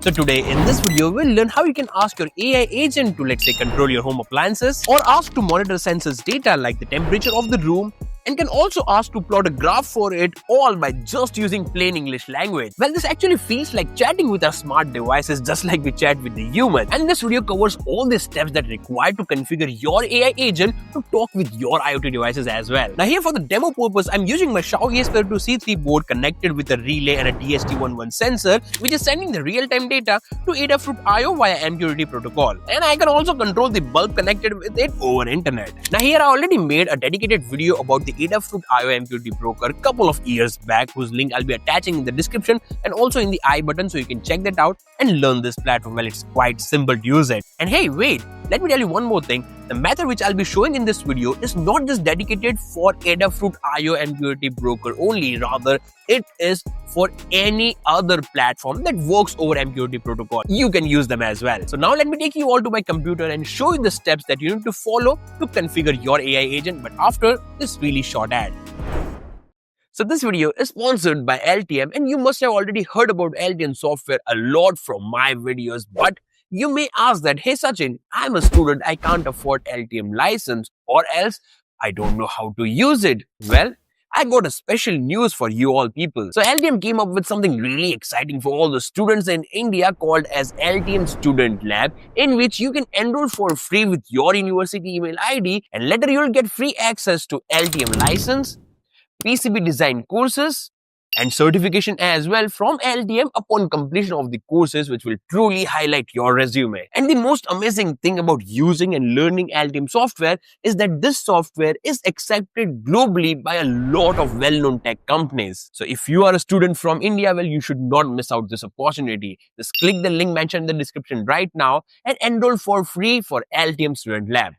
So today in this video, we'll learn how you can ask your AI agent to, let's say, control your home appliances, or ask to monitor sensors data like the temperature of the room, and can also ask to plot a graph for it, all by just using plain English language. Well, this actually feels like chatting with our smart devices, just like we chat with the human. And this video covers all the steps that are required to configure your AI agent to talk with your IoT devices as well. Now here, for the demo purpose, I'm using my XIAO ESP32 C3 board connected with a relay and a DHT11 sensor, which is sending the real-time data to Adafruit IO via MQTT protocol. And I can also control the bulb connected with it over internet. Now here, I already made a dedicated video about the Adafruit IO MQTT broker a couple of years back, whose link I'll be attaching in the description and also in the I button, so you can check that out and learn this platform. Well, it's quite simple to use it. And hey, wait, let me tell you one more thing. The method which I'll be showing in this video is not just dedicated for Adafruit IO MQTT broker only, rather it is for any other platform that works over MQTT protocol. You can use them as well. So now let me take you all to my computer and show you the steps that you need to follow to configure your AI agent, but after this really short ad. So this video is sponsored by LTM, and you must have already heard about LTM software a lot from my videos, but you may ask that, hey Sachin, I'm a student, I can't afford LTM license, or else I don't know how to use it. Well, I got a special news for you all people. So LTM came up with something really exciting for all the students in India called as LTM Student Lab, in which you can enroll for free with your university email ID, and later you'll get free access to LTM license, PCB design courses, and certification as well from LTM upon completion of the courses, which will truly highlight your resume. And the most amazing thing about using and learning LTM software is that this software is accepted globally by a lot of well-known tech companies. So if you are a student from India, well, you should not miss out this opportunity. Just click the link mentioned in the description right now and enroll for free for LTM Student Lab.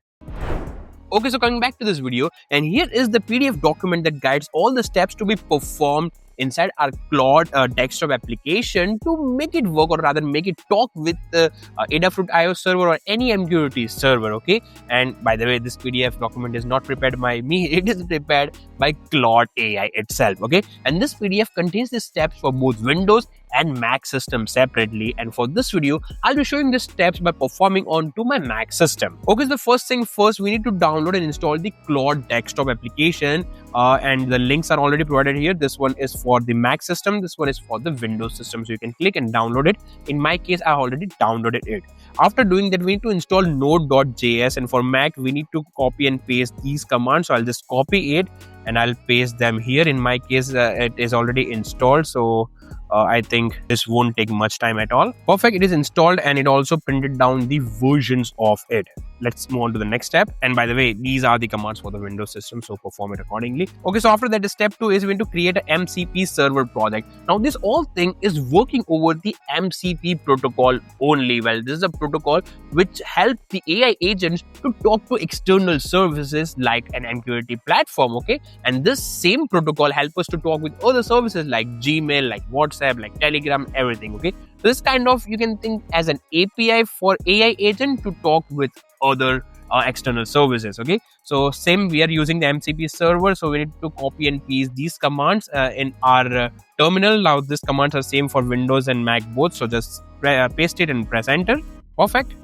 Okay, so coming back to this video, and here is the PDF document that guides all the steps to be performed inside our Claude desktop application to make it work, or rather make it talk with the Adafruit IO server or any MQTT server, okay? And by the way, this PDF document is not prepared by me, it is prepared by Claude AI itself, okay? And this PDF contains the steps for both Windows and Mac system separately, and for this video I'll be showing the steps by performing onto my Mac system. Okay, so the first thing first, we need to download and install the Claude desktop application, and the links are already provided here. This one is for the Mac system, this one is for the Windows system, so you can click and download it. In my case, I already downloaded it. After doing that, we need to install node.js, and for Mac we need to copy and paste these commands. So I'll just copy it and I'll paste them here. In my case, it is already installed, so I think this won't take much time at all. Perfect, it is installed and it also printed down the versions of it. Let's move on to the next step. And by the way, these are the commands for the Windows system, so perform it accordingly. Okay, so after that, step 2 is we need to create a MCP server project. Now this whole thing is working over the MCP protocol only. Well, this is a protocol which helps the AI agents to talk to external services like an MQTT platform, okay? And this same protocol helps us to talk with other services like Gmail, like WhatsApp, like Telegram, everything, okay? So this kind of, you can think as an API for AI agent to talk with other external services, okay? So same, we are using the MCP server, so we need to copy and paste these commands in our terminal. Now these commands are same for Windows and Mac both, so just paste it and press enter. Perfect,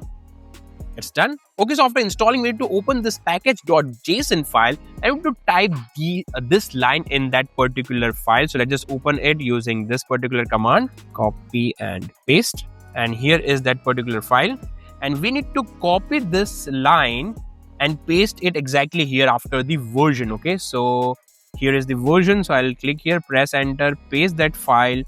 it's done. Okay, so after installing, we need to open this package.json file and we need to type this line in that particular file. So let's just open it using this particular command, copy and paste, and here is that particular file. And we need to copy this line and paste it exactly here after the version, okay? So here is the version, so I'll click here, press enter, paste that file,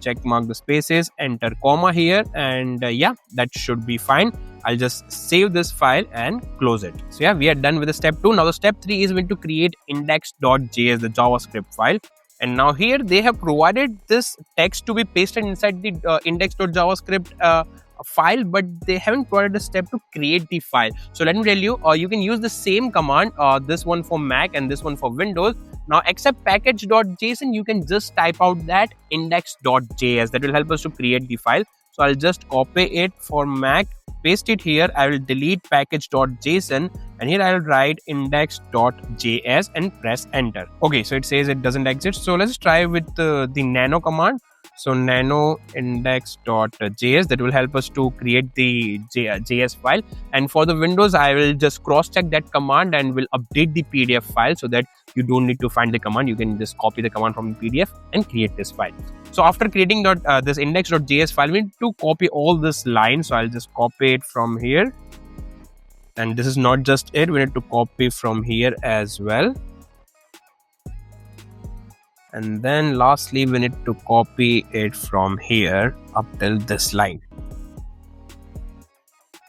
check mark the spaces, enter comma here, and yeah, that should be fine. I'll just save this file and close it. So yeah, we are done with the step 2. Now the step 3 is going to create index.js, the JavaScript file. And now here they have provided this text to be pasted inside the index.javascript file, but they haven't provided a step to create the file. So let me tell you, you can use the same command, this one for Mac and this one for Windows. Now except package.json, you can just type out that index.js. That will help us to create the file. So I'll just copy it for Mac, paste it here. I will delete package.json and here I'll write index.js and press enter. Okay, so it says it doesn't exist. So let's try with the nano command. So nano index.js, that will help us to create the JS file. And for the Windows, I will just cross check that command and will update the PDF file so that you don't need to find the command. You can just copy the command from the PDF and create this file. So after creating this index.js file, we need to copy all this line. So I'll just copy it from here. And this is not just it, we need to copy from here as well. And then lastly, we need to copy it from here up till this line.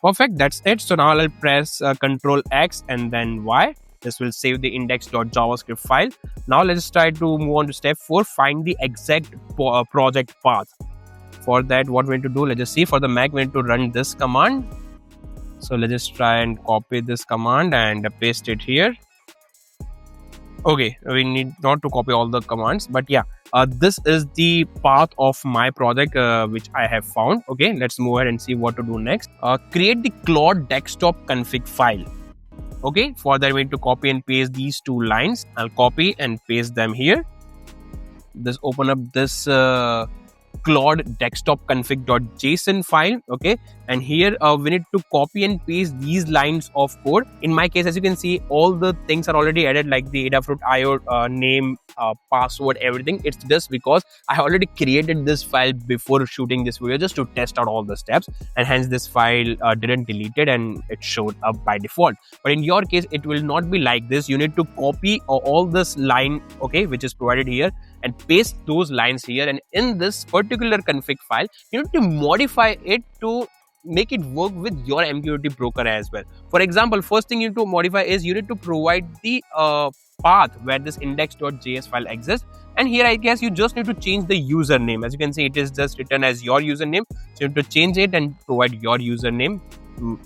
Perfect, that's it. So now I'll press Ctrl X and then Y. This will save the index.javascript file. Now let's try to move on to step 4, find the exact project path. For that, what we need to do, let's just see. For the Mac, we need to run this command. So let's just try and copy this command and paste it here. Okay, we need not to copy all the commands, but yeah, this is the path of my project which I have found. Okay, let's move ahead and see what to do next. Create the Claude desktop config file. Okay, for that we need to copy and paste these two lines. I'll copy and paste them here. Just open up this Claude desktop config.json file. Okay, and here we need to copy and paste these lines of code. In my case, as you can see, all the things are already added, like the Adafruit IO name, password, everything. It's just because I already created this file before shooting this video just to test out all the steps, and hence this file didn't delete it and it showed up by default. But in your case, it will not be like this. You need to copy all this line, okay, which is provided here, and paste those lines here. And in this particular config file, you need to modify it to make it work with your MQTT broker as well. For example, first thing you need to modify is you need to provide the path where this index.js file exists. And here I guess you just need to change the username. As you can see, it is just written as your username. So you need to change it and provide your username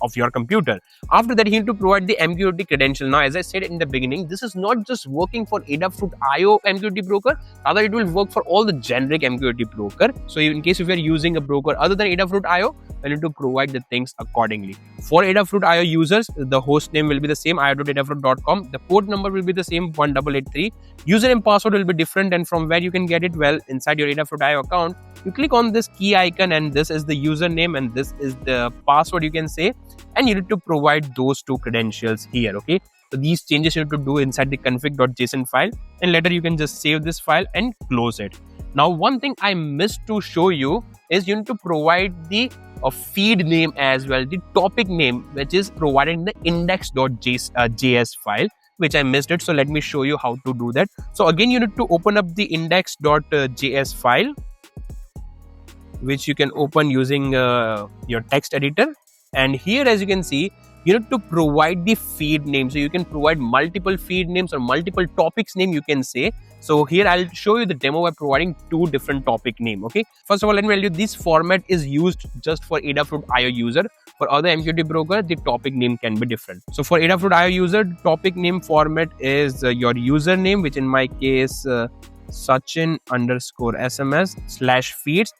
of your computer. After that, you need to provide the MQTT credential. Now, as I said in the beginning, this is not just working for Adafruit IO MQTT broker, rather it will work for all the generic MQTT broker. So in case if you are using a broker other than Adafruit IO, you need to provide the things accordingly. For Adafruit IO users, the host name will be the same, io.adafruit.com. The port number will be the same, 1883. User and password will be different, and from where you can get it, well, inside your Adafruit IO account, you click on this key icon, and this is the username and this is the password, you can say, and you need to provide those two credentials here. Okay, so these changes you need to do inside the config.json file, and later you can just save this file and close it. Now, one thing I missed to show you is you need to provide the feed name as well, the topic name, which is provided in the index.js file, which I missed it. So let me show you how to do that. So again, you need to open up the index.js file, which you can open using your text editor. And here, as you can see, you need to provide the feed name. So you can provide multiple feed names or multiple topics name, you can say. So here I'll show you the demo by providing two different topic name. Okay, first of all, let me tell you, this format is used just for Adafruit IO user. For other MQTT broker, the topic name can be different. So for Adafruit IO user, topic name format is your username, which in my case Sachin_SMS/feeds/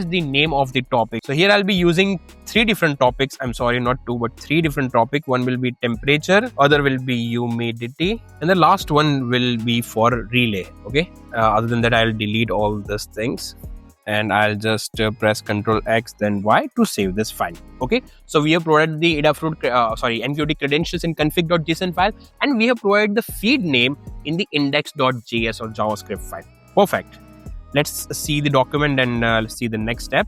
the name of the topic. So here I'll be using three different topics. I'm sorry, not two, but three different topics. One will be temperature, other will be humidity, and the last one will be for relay. Okay, other than that, I'll delete all these things and I'll just press Ctrl X then Y to save this file. Okay, so we have provided the Adafruit MQTT credentials in config.json file, and we have provided the feed name in the index.js or JavaScript file. Perfect. Let's see the document and let's see the next step.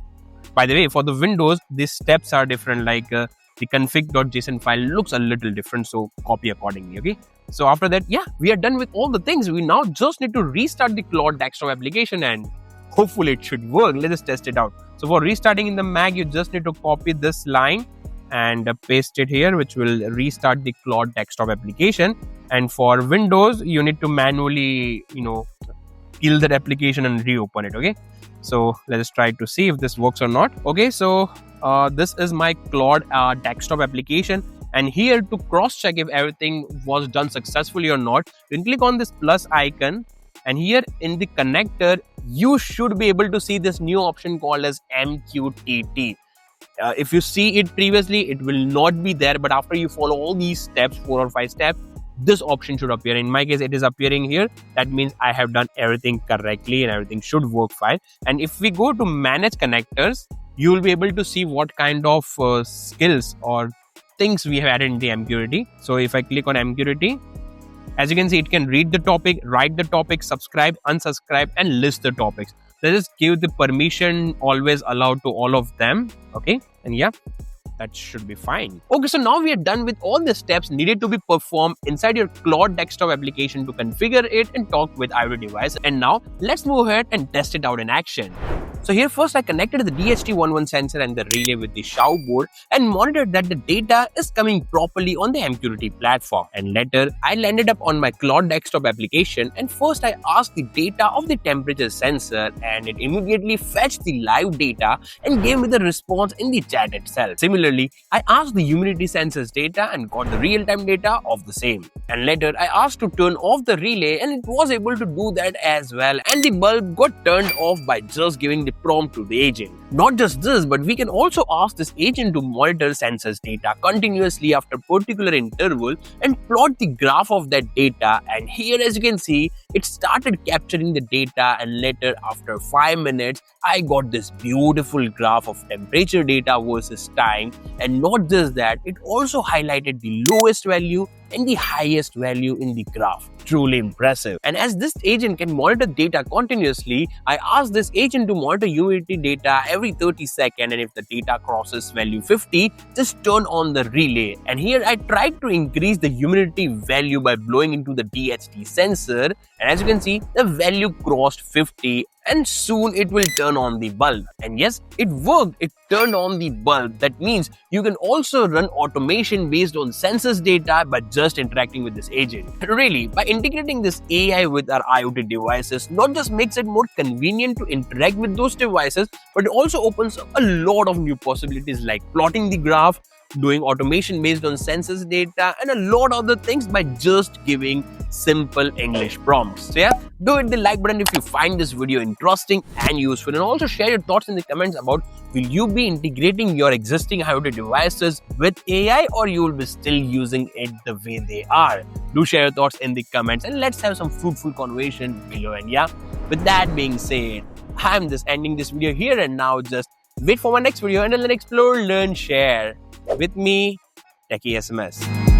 By the way, for the Windows, these steps are different. Like the config.json file looks a little different, so copy accordingly. Okay, so after that, yeah, we are done with all the things. We now just need to restart the Claude desktop application and hopefully it should work. Let us test it out. So for restarting in the Mac, you just need to copy this line and paste it here, which will restart the Claude desktop application. And for Windows, you need to manually, kill that application and reopen it. Okay, so let us try to see if this works or not. Okay, so this is my Claude desktop application, and here to cross check if everything was done successfully or not, you can click on this plus icon, and here in the connector you should be able to see this new option called as MQTT. If you see it previously, it will not be there, but after you follow all these steps, 4 or 5 steps, this option should appear. In my case, it is appearing here. That means I have done everything correctly and everything should work fine. And if we go to manage connectors, you will be able to see what kind of skills or things we have added in the MQTT. So if I click on MQTT, as you can see, it can read the topic, write the topic, subscribe, unsubscribe, and list the topics. Let us give the permission always allowed to all of them. Okay, and yeah, that should be fine. Okay, so now we are done with all the steps needed to be performed inside your Claude desktop application to configure it and talk with IoT device. And now let's move ahead and test it out in action. So here first I connected the DHT11 sensor and the relay with the XIAO board and monitored that the data is coming properly on the MQTT platform. And later I landed up on my Claude desktop application and first I asked the data of the temperature sensor and it immediately fetched the live data and gave me the response in the chat itself. Similarly, I asked the humidity sensor's data and got the real-time data of the same. And later I asked to turn off the relay and it was able to do that as well, and the bulb got turned off by just giving the prompt to the agent. Not just this, but we can also ask this agent to monitor sensors data continuously after particular interval and plot the graph of that data. And here, as you can see, it started capturing the data, and later after 5 minutes I got this beautiful graph of temperature data versus time. And not just that, it also highlighted the lowest value and the highest value in the graph. Truly impressive. And as this agent can monitor data continuously, I asked this agent to monitor humidity data every 30 seconds, and if the data crosses value 50, just turn on the relay. And here I tried to increase the humidity value by blowing into the DHT sensor, and as you can see, the value crossed 50 and soon it will turn on the bulb. And yes, it worked. It turned on the bulb. That means you can also run automation based on sensors data by just interacting with this agent. Really, by integrating this AI with our IoT devices, not just makes it more convenient to interact with those devices, but it also opens up a lot of new possibilities like plotting the graph, doing automation based on sensors data, and a lot of other things by just giving simple English prompts. So yeah, do hit the like button if you find this video interesting and useful, and also share your thoughts in the comments about will you be integrating your existing IoT devices with AI or you will be still using it the way they are. Do share your thoughts in the comments and let's have some fruitful conversation below. And yeah, with that being said, I'm just ending this video here and now. Just wait for my next video and then explore, learn, share with me, techiesms.